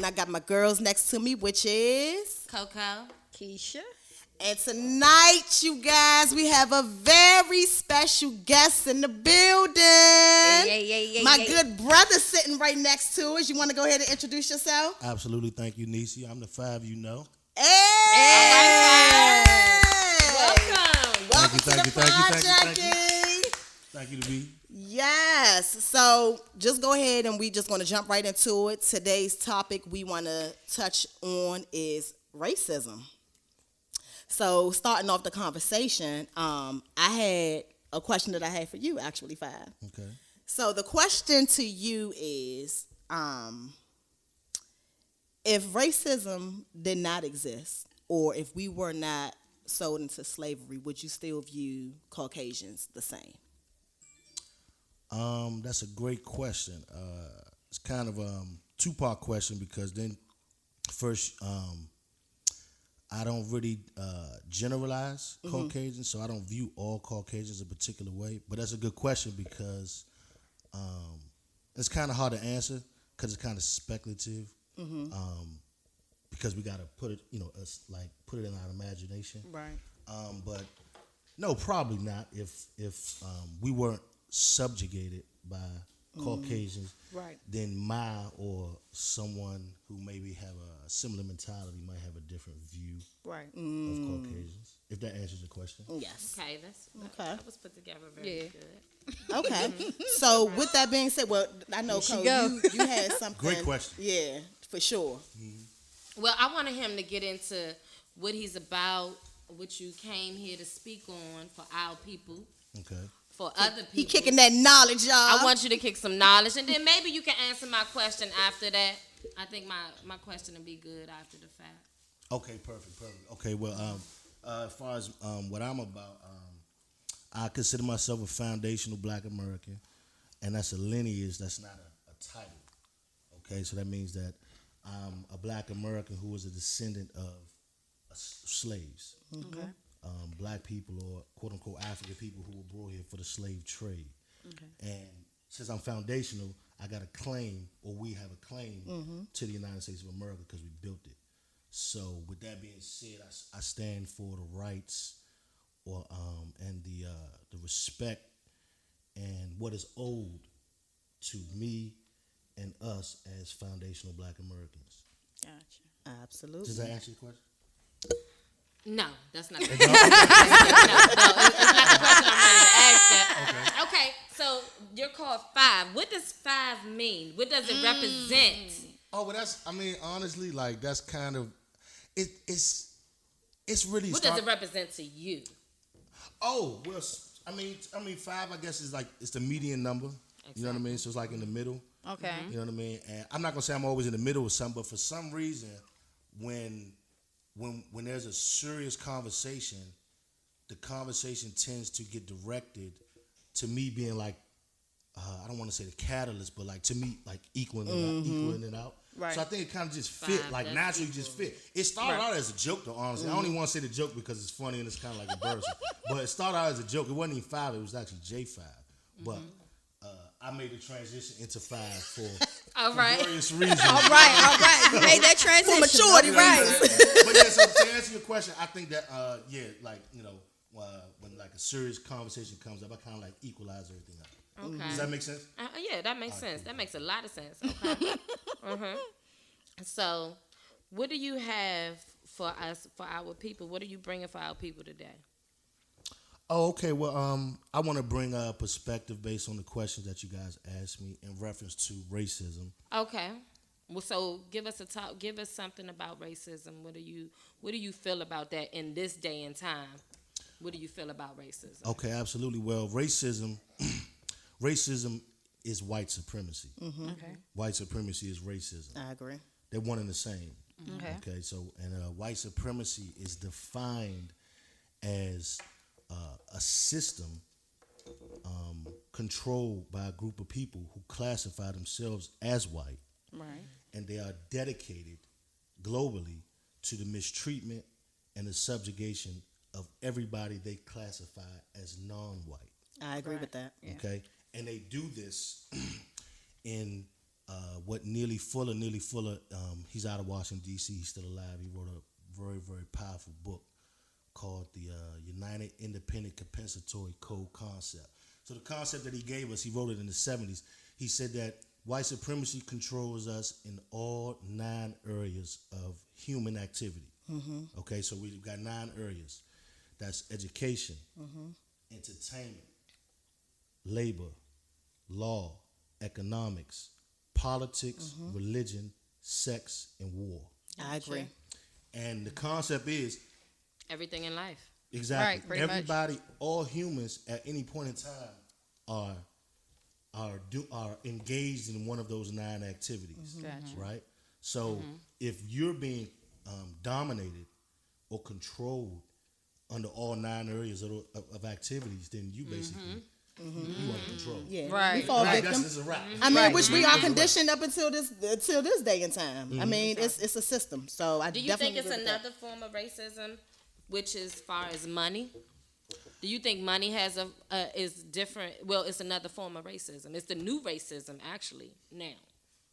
I got my girls next to me, which is Coco. Keisha. And tonight, you guys, we have a very special guest in the building. My good brother sitting right next to us. You want to go ahead and introduce yourself? Absolutely. Thank you, Nisi. I'm the five you know. Hey! Welcome. Welcome to the Podjunkie. Thank you to be. Yes. So just go ahead and we just going to jump right into it. Today's topic we want to touch on is racism. So starting off the conversation, I had a question that I had for you, actually, Five. Okay. So the question to you is, if racism did not exist, or if we were not sold into slavery, would you still view Caucasians the same? That's a great question. It's kind of a two-part question because then first, I don't really generalize Caucasians, so I don't view all Caucasians a particular way. But that's a good question because it's kind of hard to answer because it's kind of speculative. Because we got to put it, put it in our imagination. Right. But no, probably not. If we weren't subjugated by Caucasians, Right. then my or someone who maybe have a similar mentality might have a different view Right. of Caucasians. If that answers your question. Yes. Okay, that was put together very good. Okay. So with that being said, well, I know, Cole, you had something. Great question. Yeah, for sure. Well, I wanted him to get into what he's about, what you came here to speak on for our people, Okay. for other people. He kicking that knowledge, y'all. I want you to kick some knowledge, and then maybe you can answer my question after that. I think my question will be good after the fact. Okay, perfect. Okay, well, as far as what I'm about, I consider myself a foundational Black American, and that's a lineage. That's not a title. Okay, so that means that I'm a Black American who is a descendant of slaves. Okay. Black people or quote unquote African people who were brought here for the slave trade. Okay. And since I'm foundational, I got a claim, or we have a claim to the United States of America because we built it. So with that being said, I stand for the rights or and the respect and what is owed to me and us as foundational Black Americans. Gotcha. Absolutely. Does that answer your question? No, that's not the question. No, it's not the question I'm ready to ask you. Okay, so you're called Five. What does five mean? What does it represent? Oh, well, honestly, like that's kind of it's really. What does it represent to you? Oh, well, I mean, five. I guess is like it's the median number. Exactly. You know what I mean? So it's like in the middle. Okay. You know what I mean? And I'm not gonna say I'm always in the middle of something, but for some reason, when there's a serious conversation, the conversation tends to get directed to me being like, I don't want to say the catalyst, but like to me, like equaling it out. Right. So I think it kind of just fit, like naturally just fit. It started out as a joke though, honestly. I don't even want to say the joke because it's funny and it's kind of like embarrassing. But it started out as a joke. It wasn't even five, it was actually J5. But I made the transition into five for various reasons. All right. You made that transition. For maturity, right. But yeah, so to answer your question, I think that, when like a serious conversation comes up, I kind of like equalize everything out. Okay. Does that make sense? Yeah, that makes sense. That makes a lot of sense. Okay. So, what do you have for us, for our people? What are you bringing for our people today? Oh, okay. Well, I want to bring a perspective based on the questions that you guys asked me in reference to racism. Okay. Well, so give us a talk. Give us something about racism. What do you feel about that in this day and time? What do you feel about racism? Okay, absolutely. Well, racism is white supremacy. Okay. White supremacy is racism. I agree. They're one and the same. Okay. Okay. So, and white supremacy is defined as a system controlled by a group of people who classify themselves as white. Right. And they are dedicated globally to the mistreatment and the subjugation of everybody they classify as non-white. I agree with that. Yeah. Okay? And they do this in what Neely Fuller, he's out of Washington, D.C., he's still alive. He wrote a very, very powerful book called the United Independent Compensatory Code Concept. So the concept that he gave us, he wrote it in the 70s. He said that white supremacy controls us in all 9 areas of human activity. Okay, so we've got 9 areas. That's education, entertainment, labor, law, economics, politics, religion, sex, and war. I agree. And the concept is Everything in life. exactly Right, pretty much. everybody, all humans at any point in time are engaged in one of those 9 activities. Gotcha. Right? So if you're being dominated or controlled under all 9 areas of activities, then you basically you under control. Yeah, Right, we fall Right, victim. that's a wrap. I mean, Right. which we are conditioned up until this day and time. I mean, it's a system. So I Do you definitely think it's agree with that. another form of racism, which is far as money? Do you think money has is different? Well, it's another form of racism. It's the new racism, actually, now.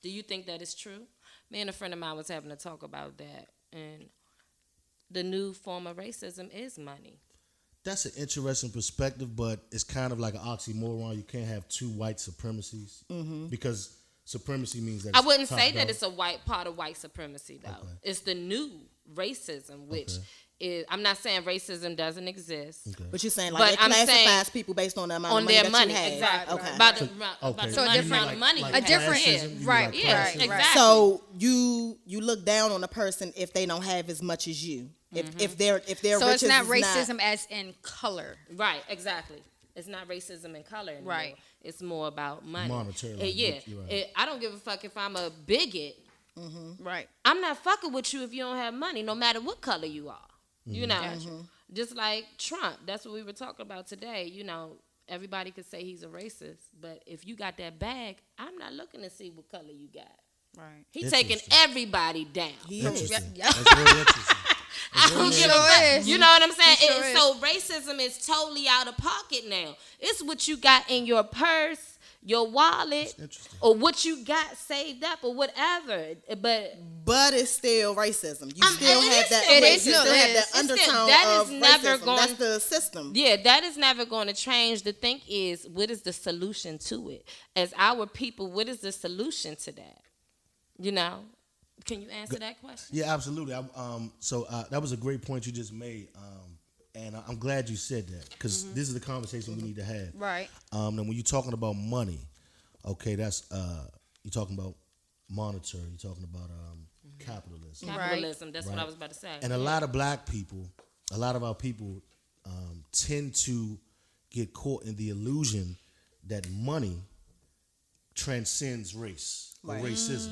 Do you think that is true? Me and a friend of mine was having a talk about that, and the new form of racism is money. That's an interesting perspective, but it's kind of like an oxymoron. You can't have 2 white supremacies because supremacy means that I it's wouldn't top say that dog. it's a part of white supremacy, though. Okay. It's the new racism, which is, I'm not saying racism doesn't exist. Okay. But you're saying But like it I'm classifies saying people based on the amount On of money their that money, you have. exactly. Okay. About the Okay. So a amount different- of money. like you a different- have. classism, you right, like Yeah, classism. exactly. So you look down on a person if they don't have as much as you. If their So riches it's not is racism as in color. Right, exactly. It's not racism in color anymore. Right. It's more about money. Monetarily, Yeah. you're right. I don't give a fuck if I'm a bigot. Right. I'm not fucking with you if you don't have money, no matter what color you are. You know, just like Trump. That's what we were talking about today. You know, everybody could say he's a racist, but if you got that bag, I'm not looking to see what color you got. Right. He's taking Interesting. everybody down. Interesting. Yeah. That's very interesting. I don't give a sure fuck. is. You know what I'm saying? He sure And is. so racism is totally out of pocket now. It's what you got in your purse, your wallet, interesting. or what you got saved up, or whatever. But it's still racism. You it still is have that. still It you is, still no, have it that is. undertone That of is never racism. going- That's the system. yeah, that is never going to change. The thing is, what is the solution to it? As our people, what is the solution to that? You know? Can you answer that question? Yeah, absolutely. So that was a great point you just made, and I'm glad you said that because this is the conversation we need to have. Right. And when you're talking about money, okay, that's you're talking about monetary. You're talking about capitalism, Capitalism, that's what Right. I was about to say. and a lot of black people, a lot of our people, tend to get caught in the illusion that money transcends race or racism,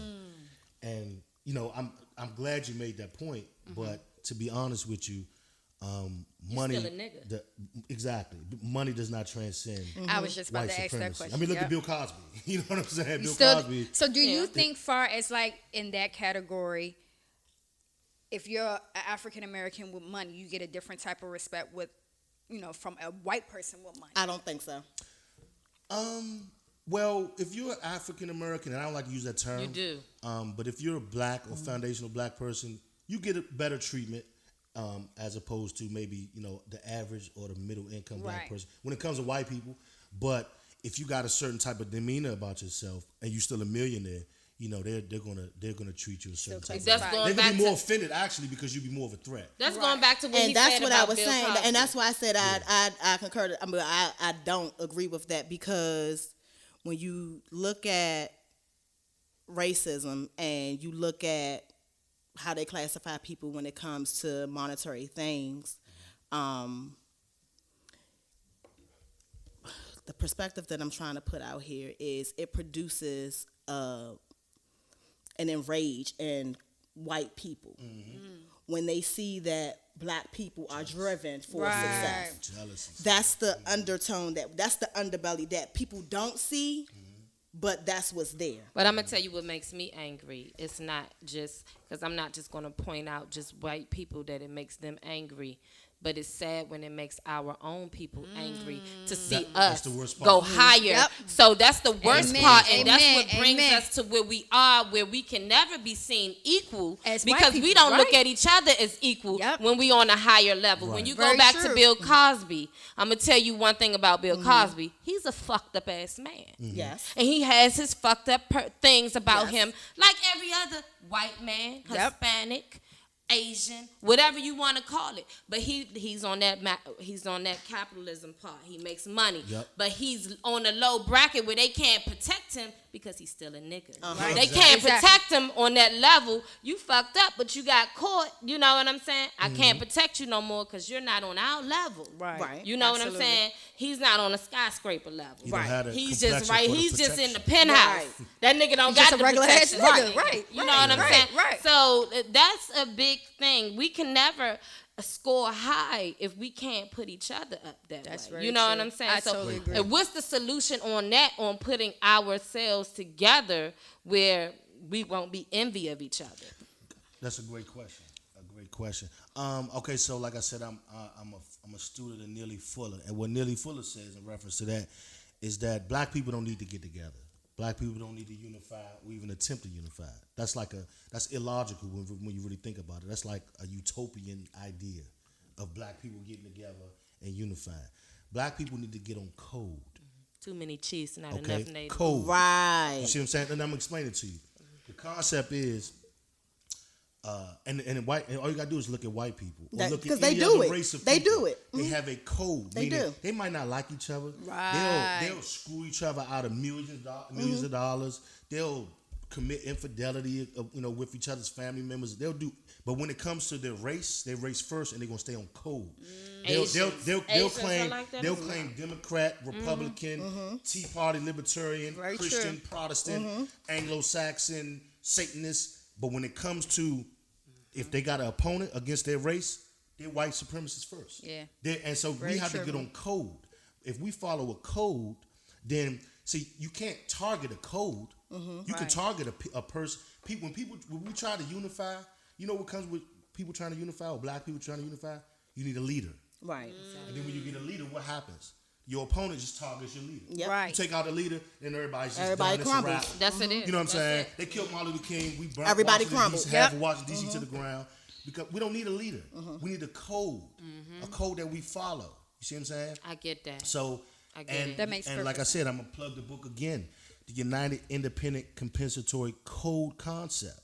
and you know, I'm glad you made that point, but to be honest with you, money, still a nigga. Exactly, money does not transcend. I was just about white to ask that supremacy. question. I mean, look Yep. at Bill Cosby. You know what I'm saying? Bill Still- Cosby. So do you Yeah. think far as like in that category, if you're an African American with money, you get a different type of respect with, from a white person with money? I don't think so. Well, if you're African American, and I don't like to use that term, You do. But if you're a black or foundational black person, you get a better treatment as opposed to maybe the average or the middle income black Right. person when it comes to white people. But if you got a certain type of demeanor about yourself and you're still a millionaire, they're gonna treat you a certain type of That's way. going They're back gonna be more to offended actually because you'd be more of a threat. that's going back to what he And that's said what about I was Bill saying, Cosby. and that's why I said I concurred. I mean, I don't agree with that because when you look at racism and you look at how they classify people when it comes to monetary things, the perspective that I'm trying to put out here is it produces an enrage in white people when they see that black people are driven for Right. success. Jealousy. That's the undertone, that's the underbelly that people don't see, but that's what's there. But I'm gonna tell you what makes me angry. It's not just because I'm not just going to point out just white people that it makes them angry. But it's sad when it makes our own people angry to see us go higher. Yep. So that's the worst part, and that's what brings us to where we are, where we can never be seen equal as because we don't look at each other as equal when we on a higher level. When you go back to Bill Cosby, I'm going to tell you one thing about Bill Cosby. He's a fucked up ass man. Yes. And he has his fucked up things about him, like every other white man, Hispanic, Asian, whatever you want to call it, but he's on that capitalism part. He makes money, but he's on a low bracket where they can't protect him because he's still a nigga. Right. They can't protect him on that level. You fucked up, but you got caught. You know what I'm saying? I can't protect you no more because you're not on our level. Right. You know what I'm saying? He's not on a skyscraper level. He's just He's just in the penthouse. That nigga don't got the regular protection. Right. You know what I'm saying? Right. So that's a big thing. We can never score high if we can't put each other up that way. You know what I'm saying? I totally agree. What's the solution on that, on putting ourselves together where we won't be envy of each other? That's a great question. Okay, so like I said, I'm a student of Neely Fuller, and what Neely Fuller says in reference to that is that black people don't need to get together. Black people don't need to unify or even attempt to unify. That's illogical when you really think about it. That's like a utopian idea of black people getting together and unifying. Black people need to get on code. Too many chiefs, not enough natives. Code. Right. You see what I'm saying? And I'm explaining it to you. The concept is, and all you gotta do is look at white people. Because they do it. They do it. They have a code. They do. They might not like each other. Right. They'll screw each other out of millions of dollars. They'll commit infidelity, with each other's family members. They'll do. But when it comes to their race first, and they're gonna stay on code. They'll claim Democrat, Republican, Tea Party, Libertarian, Christian, Protestant, Anglo-Saxon, Satanist. But when it comes to if they got an opponent against their race, they're white supremacists first. Yeah. And so we have to get on code. If we follow a code, then see you can't target a code. You can target a person. When we try to unify, you know what comes with people trying to unify or black people trying to unify? You need a leader. Right. And then when you get a leader, what happens? Your opponent just targets your leader. Yep. Right. You take out the leader, and everybody crumbles. That's it. You know what I'm saying? They killed Martin Luther King. We burnt everybody crumbles. Half of Washington D.C. to the ground because we don't need a leader. We need a code, a code that we follow. You see what I'm saying? I get that. So I get it. That makes and perfect like I said, I'm gonna plug the book again, the United Independent Compensatory Code Concept.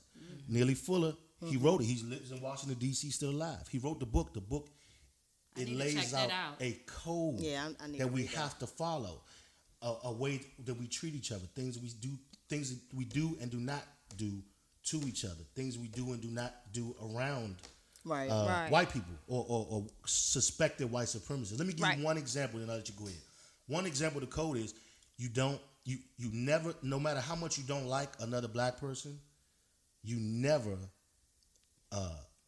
Neely Fuller, he wrote it. He lives in Washington D.C. still alive. He wrote the book. The book. It lays out a code that we have to follow, a way that we treat each other, things that we do and do not do to each other, things we do and do not do around white people or suspected white supremacists. Let me give you one example, and I'll let you go ahead. One example of the code is you never, no matter how much you don't like another black person, you never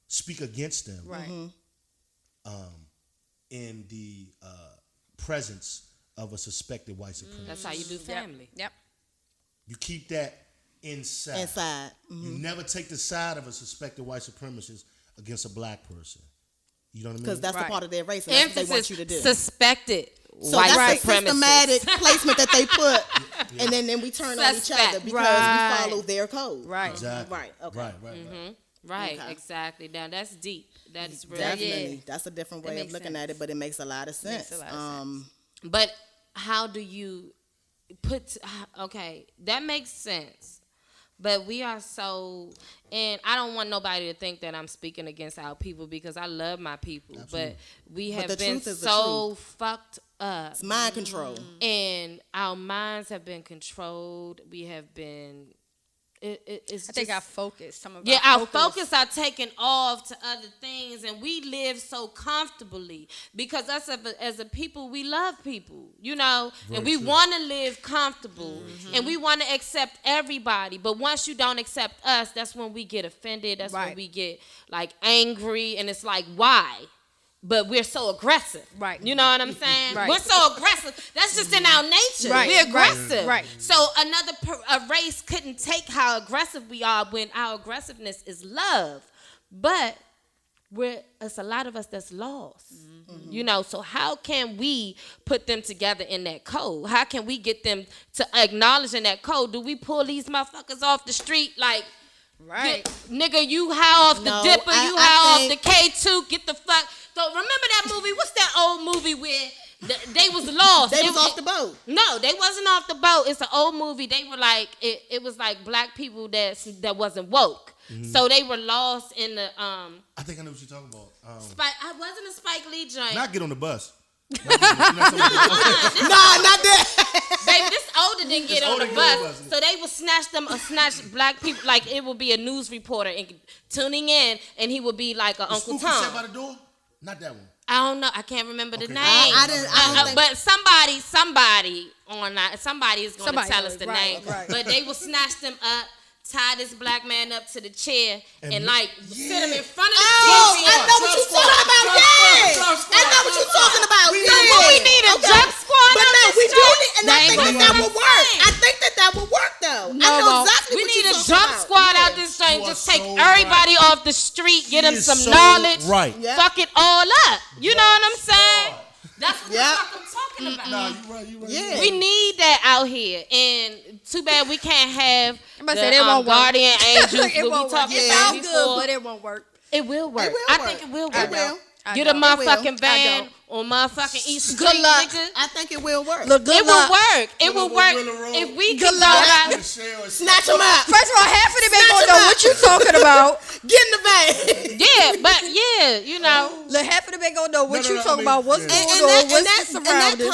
speak against them. Right. In the presence of a suspected white supremacist. That's how you do family. Yep. You keep that inside. You never take the side of a suspected white supremacist against a black person. You know what I mean? Because that's the part of their race, and that's what they want you to do. Suspected so white that's the supremacist. systematic placement that they put, and then we turn on each other because we follow their code. Right. Exactly. Right. Okay. Right, exactly. Now that's deep. That is real. Definitely. That's a different way of looking at it, but it makes a lot of sense. But how do you okay, that makes sense. But we are so, and I don't want nobody to think that I'm speaking against our people because I love my people. Absolutely. But we have been so fucked up. It's mind control. And our minds have been controlled. We have been it's I think our focus, some of our focus are taken off to other things, and we live so comfortably because us as a people, we love people, and we want to live comfortable, and we want to accept everybody. But once you don't accept us, that's when we get offended. That's when we get like angry, and it's like, why? but we're so aggressive. Right. You know what I'm saying? Right. We're so aggressive. That's just in our nature. Right. We're aggressive. Right. So a race couldn't take how aggressive we are when our aggressiveness is love. But it's a lot of us that's lost. Mm-hmm. You know, so how can we put them together in that code? How can we get them to acknowledge in that code? Do we pull these motherfuckers off the street like, right, nigga, you high off the dipper, you high off the K2, get the fuck. So remember that movie? What's that old movie where they was lost? They was off the boat. No, they wasn't off the boat. It's an old movie. They were like, it was like black people that wasn't woke. Mm-hmm. So they were lost in the I think I know what you're talking about. I wasn't a Spike Lee joint. Not Get on the Bus. Nah, not that. Baby, this older didn't get on the bus. So they would snatch black people. Like it would be a news reporter and tuning in, and he would be like Uncle Spooky Tom. Sat by the Door? Not that one. I don't know. I can't remember the name. I didn't but somebody is going to tell us the name. Right. But they will snatch them up, tie this black man up to the chair, and sit him in front of the TV. I know what you're talking about. Yeah, I know what you're talking about. We need a jump squad. But no, we do need, and I think that would work. I think that would work though. I know exactly we what need you're a jump squad out this joint. Just take everybody off the street, get them some knowledge, fuck it all up. You know what I'm saying? That's what the fuck I'm talking about. Nah, you right. Yeah. We need that out here, and too bad we can't have the guardian angels. It won't work. It sounds good, but it won't work. It will work. I think it will work. It will. Get a motherfucking van on motherfucking East Street, nigga. I think it will work. Look, It will work. It will work if we can go out. Snatch them up. First of all, half of them ain't gonna know what you talking about. Get in the van. You know. Look, half of them ain't gonna know what you talking about. What's going on? What's surrounding?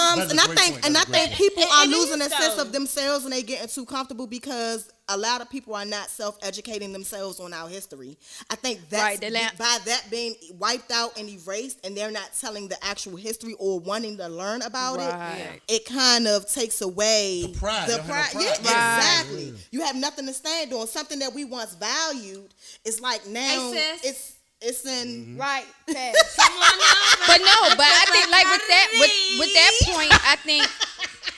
And I think people are losing a sense of themselves and they getting too comfortable because a lot of people are not self-educating themselves on our history. I think that's by that being wiped out and erased, and they're not telling the actual history or wanting to learn about it. It kind of takes away the pride. Yeah, exactly. You have nothing to stand on. Something that we once valued is like now it's in right. But I think like with that point, I think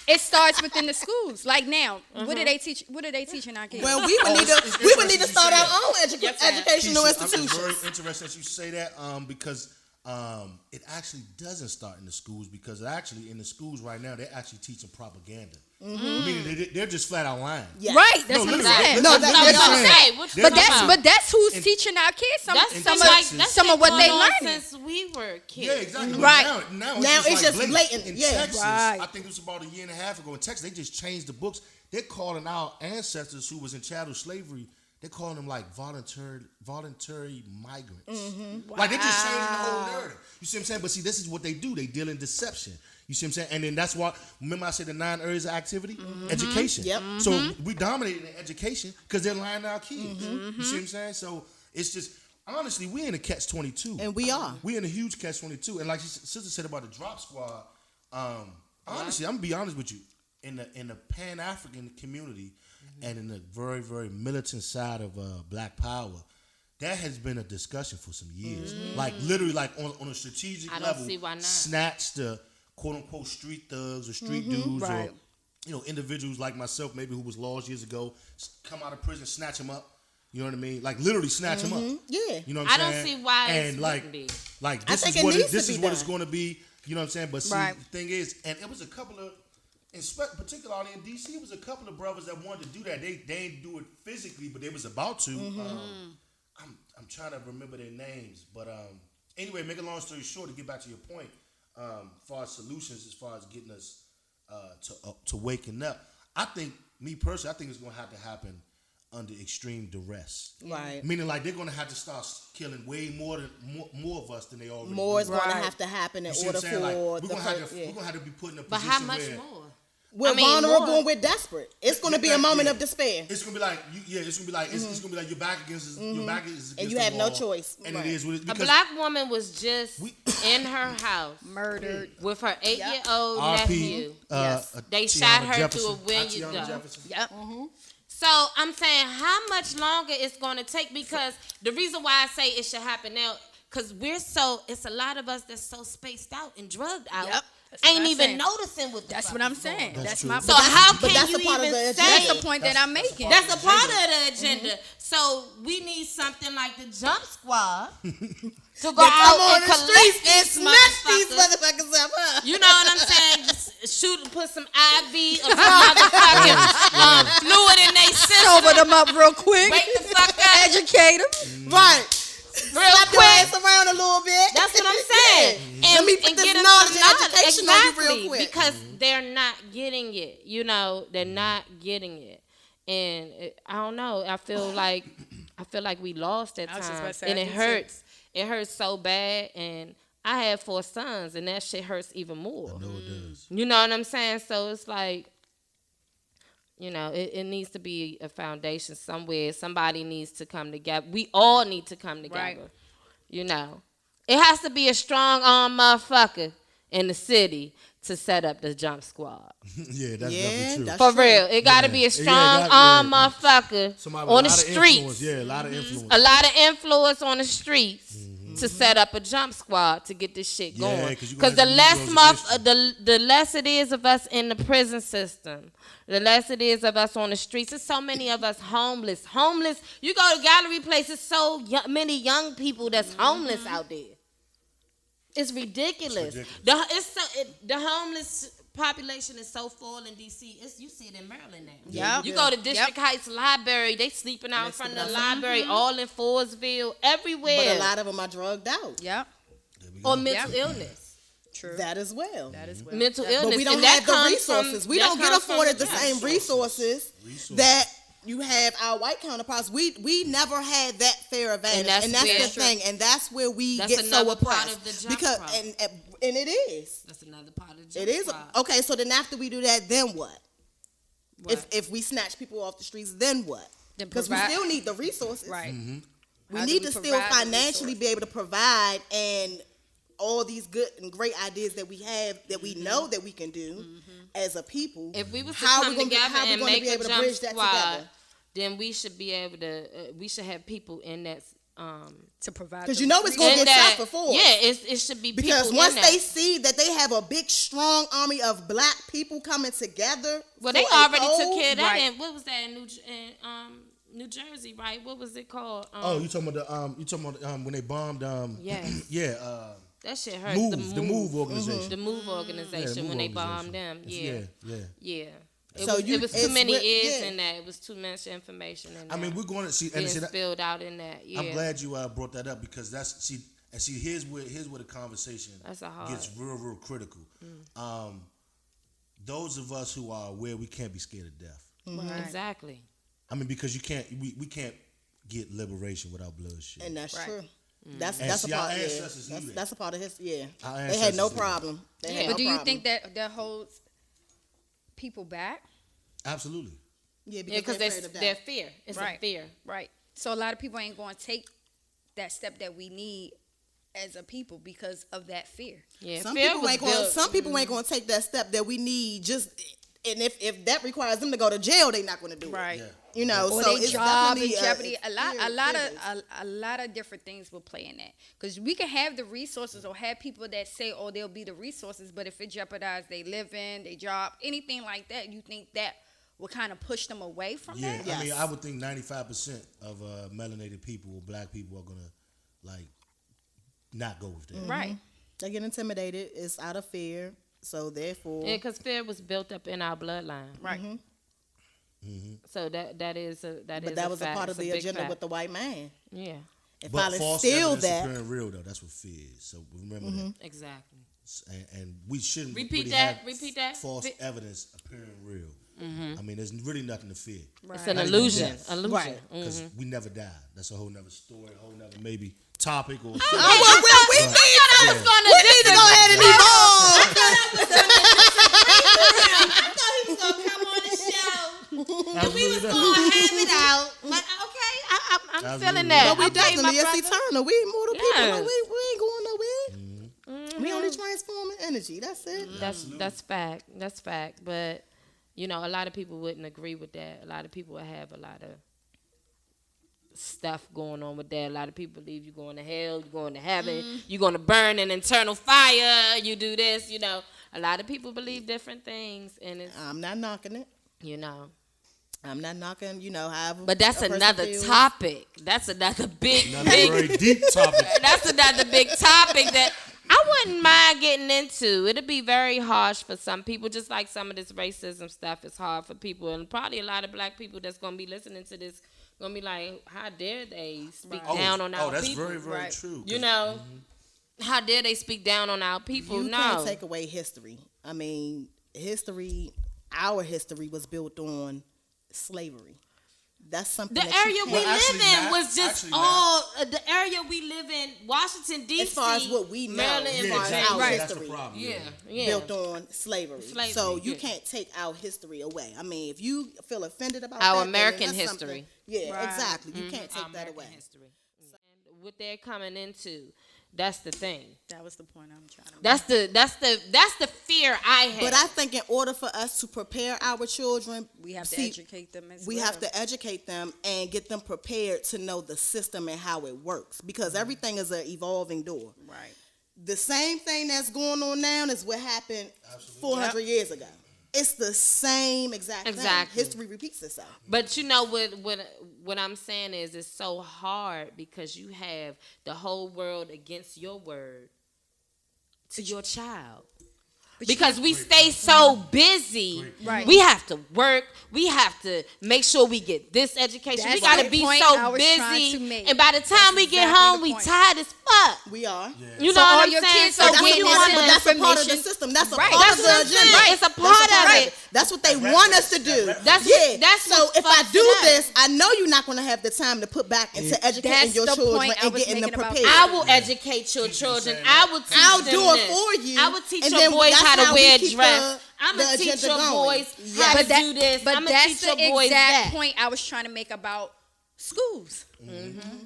it starts within the schools. Like now, what do they teach? What are they teaching our kids? Well, we would need to start our own educational institutions. It's very interesting that you say that because it actually doesn't start in the schools because actually in the schools right now they're actually teaching propaganda. Mm-hmm. Meaning they're just flat out lying. Yes. Right, that's what I'm saying. But that's who's teaching our kids some of what they learning since we were kids. Yeah, exactly. Right. Now it's just blatant. In Yeah. Texas, right. I think it was about a year and a half ago in Texas, they just changed the books. They're calling our ancestors who was in chattel slavery, they're calling them like voluntary migrants. Mm-hmm. Wow. Like they're just changing the whole narrative. You see what I'm saying? But see, this is what they do. They deal in deception. You see what I'm saying? And then that's why, remember I said the 9 areas of activity? Mm-hmm. Education. Yep. So we dominated in education because they're lying to our kids. Mm-hmm. You see what I'm saying? So it's just, honestly, we're in a catch-22. And we are. We're in a huge catch-22. And like sister said about the drop squad, honestly, I'm going to be honest with you. In the Pan-African community and in the very, very militant side of Black Power, that has been a discussion for some years. Like literally like on a strategic level. I don't see why not. Snatch the quote-unquote street thugs or street dudes or individuals like myself maybe who was lost years ago, come out of prison, snatch them up. You know what I mean? Like literally snatch them up. Yeah. You know what I'm saying? I don't see why and it like, wouldn't be. Like this is what it's going to be. You know what I'm saying? But see, the thing is, and it was a couple of, particularly in DC, it was a couple of brothers that wanted to do that. They didn't do it physically, but they was about to. I'm trying to remember their names, but anyway, make a long story short, to get back to your point, as far as solutions, as far as getting us to waking up, I think, me personally, I think it's going to have to happen under extreme duress. Right. Meaning like they're going to have to start killing way more of us than they already do. More is going to have to happen in order for like, we're going to have to be put in a position But how much more? We're vulnerable and we're desperate. It's going to be a moment of despair. It's going to be like, it's going to be like, it's going to be like your back against and you have no choice. And it is what it is. A black woman was just in her house, murdered with her 8-year-old nephew. They shot her to a window. Yep. So I'm saying, how much longer it's going to take? Because the reason why I say it should happen now, because it's a lot of us that's so spaced out and drugged out. Yep. That's what Ain't I'm even saying. noticing what the That's fuck what I'm is saying. going on. That's true. my. So how but can that's you a part of even the say agenda. That's the point that I'm making. That's a part of the agenda. So we need something like the Jump Squad to go Come out on and the collect streets and these snatch these motherfuckers. motherfuckers up, huh? You know what I'm saying? Put some IV or some motherfucking fluid in their system. Sober them up real quick. Wake the fuck up. Educate them. Right. Real Slap your ass quick. around a little bit. That's what I'm saying. Let me put this get 'em knowledge some and education on you exactly, real quick. because they're not getting it. You know, they're not getting it. And I don't know. I feel like we lost at I was just about times, to say, and I it do too. hurts. It hurts so bad. And I had 4 sons, and that shit hurts even more. I know it does. You know what I'm saying? So it's like, you know, it needs to be a foundation somewhere. Somebody needs to come together. We all need to come together. Right. You know, it has to be a strong arm motherfucker in the city to set up the Jump Squad. Yeah, that's Yeah, definitely true. that's For true. real, it got to Yeah. be a Yeah, strong it arm got- motherfucker Somebody with on a the lot of streets. influence. Yeah, a lot of influence. A lot of influence on the streets to set up a Jump Squad to get this shit Yeah, going. 'cause you Because gonna the have less Negroes against the less it is of us in the prison system, the less it is of us on the streets. There's so many of us homeless. You go to gallery places, many young people that's homeless out there. It's ridiculous. The homeless population is so full in D.C. You see it in Maryland now. Yep. You go to District Heights Library, they sleeping out in front of the library, all in Forestville, everywhere. But a lot of them are drugged out. Yep. There we go. Or mental illness. True. That as well. That is well. Mental illness. But we don't and that have the comes resources. from- We that don't get comes from afforded the drugs. same resources that you have our white counterparts. We never had that fair advantage, and that's where- the thing, and that's where we That's get so another part oppressed of the jump because problem. and it is. That's another part of the It is job. okay. So then after we do that, then what? What? If we snatch people off the streets, then what? Then Because we provide- still need the resources. Right. We How do need we to still provide the financially resource? be able to provide and all these good and great ideas that we have that we know that we can do as a people. If we was to how come we gonna be- together how we and gonna make be a able to jump bridge that squad, together? then we should be able to. We should have people in that. To provide. Because those you know it's gonna in get that- shot for force. Yeah, it should be Because people once in they that. see that they have a big, strong army of black people coming together, Well, for they a already code, took care of that. right. And what was that in New Jersey, right? What was it called? Oh, you talking about when they bombed? Yes. Yeah. That shit hurt. The Move organization. The Move organization Yeah, the when they Move bombed organization. them. Yeah. So It was too it's many with- ears yeah. in that. It was too much information in that. I mean, we're going to see. And being see that, spilled out in that. Yeah. I'm glad you brought that up because here's where the conversation That's a hard. gets real critical. Those of us who are aware, we can't be scared of death. Right. Exactly. I mean, because we can't get liberation without bloodshed. and that's Right. true. That's And that's a see, our part. Yeah. ancestors knew that. That's a part of his. Yeah, Our they had no ancestors knew that. problem. They had Yeah. no But do you problem. think that holds people back? Absolutely. Yeah, Yeah, because they're afraid of they're that. fear. It's a Right. fear. Right. So a lot of people ain't going to take that step that we need as a people because of that fear. Yeah, Some fear people was ain't going. built. Some people ain't going to take that step that we need. And if that requires them to go to jail, they not going to do Right. it. Yeah. You know, Or so their it's job in definitely jeopardy. a A lot of different things will play in that. Because we can have the resources or have people that say, "Oh, they'll be the resources," but if it jeopardizes their living, their job, anything like that, you think that will kind of push them away from Yeah, that? Yes. I mean, I would think 95% of melanated people or black people are gonna not go with that. Right. They get intimidated. It's out of fear. So therefore, Yeah, because fear was built up in our bloodline. Right. So that is a but that was a fact. part of It's a the big agenda fact. with the white man. Yeah, If But I false instill evidence that, appearing real though. That's what fear is. So remember that. exactly. And we shouldn't Repeat really that, have repeat that. false Fi- evidence appearing real. I mean, there's really nothing to fear. It's an Not even illusion. death. Illusion. Right. Because we never die. That's a whole nother story, a whole nother maybe topic or. we need I was gonna to go ahead and evolve. I thought he was gonna come on the show. And we was gonna have it out. But okay, I'm Absolutely. feeling that. But we Okay, my definitely, it's brother. eternal. We immortal people. Yes. We ain't going nowhere. We only transforming energy. That's it. That's fact. That's fact. But you know, a lot of people wouldn't agree with that. A lot of people would have a lot of stuff going on with that. A lot of people believe you're going to hell, you're going to heaven, you're going to burn in eternal fire, you do this, A lot of people believe different things, and I'm not knocking it. I'm not knocking, however. But that's another topic. That's another big, very deep topic. That's another big topic that I wouldn't mind getting into. It'll be very harsh for some people, just like some of this racism stuff is hard for people. And probably a lot of black people that's going to be listening to this going to be like, how dare they speak down on our people? Oh, that's very, very true. How dare they speak down on our people? You can't take away history. I mean, our history was built on slavery. That's something. The area we live in was just all the area we live in, Washington D.C. As far as what we know, Maryland, as far as our history, built on slavery. So you can't take our history away. I mean, if you feel offended about our that, American history, exactly, you can't take that away. History. And what they're coming into. That's the thing. That was the point I'm trying to make. That's the fear I have. But I think in order for us to prepare our children, we have to educate them as well. We have to educate them and get them prepared to know the system and how it works, because everything is an evolving door. Right. The same thing that's going on now is what happened 400 years ago. It's the same exact thing. History repeats itself. But what I'm saying is it's so hard because you have the whole world against your word to your child. Because we stay so busy. Right. We have to work. We have to make sure we get this education. We got to be so busy. And by the time we get home, we tired as fuck. We are. Yeah. You know what I'm saying? So when you want to, that's a part of the system. That's a part of the agenda. Right. It's a part of it. That's what they want us to do. That's so if I do this, I know you're not going to have the time to put back into educating your children and getting them prepared. I will educate your children. I'll do it for you. I will teach your boys how to wear a dress. I'm going to teach your boys how to do this. But I'm going to teach your boys that. That's the point I was trying to make about schools.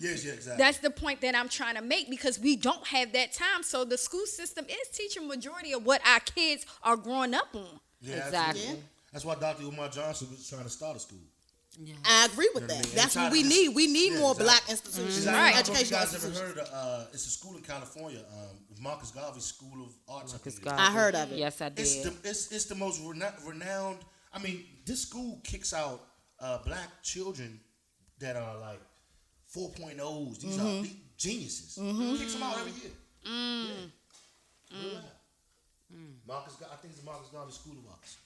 Yes, exactly. That's the point that I'm trying to make, because we don't have that time. So the school system is teaching majority of what our kids are growing up on. Yeah, exactly. Yeah. That's why Dr. Umar Johnson was trying to start a school. Yeah. I agree with that. That's what we need. We need more black institutions. Right. Education. You guys ever heard of? It's a school in California. Marcus Garvey's School of Arts. I heard of it. Yes, I did. It's the most renowned. I mean, this school kicks out black children that are like 4.0s. These are geniuses. Kicks them out every year. Marcus, I think it's Marcus Garvey School of Arts.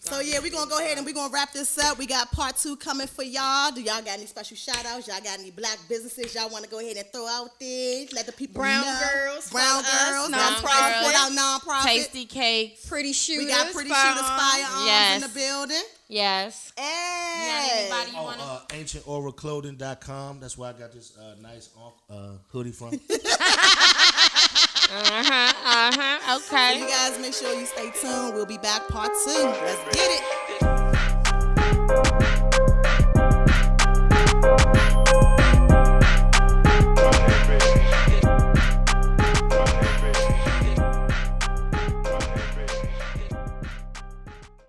So yeah, we're gonna go ahead and we're gonna wrap this up. We got part 2 coming for y'all. Do y'all got any special shout outs? Y'all got any black businesses y'all want to go ahead and throw out there? Let the people Brown know. Girls, nonprofit, Tasty Cakes, Pretty Shooters. We got Pretty Shooters Firearms in the building. Yes. Hey. AncientAuraClothing.com. That's where I got this nice hoodie from. Okay. So you guys make sure you stay tuned. We'll be back part 2. Let's get it.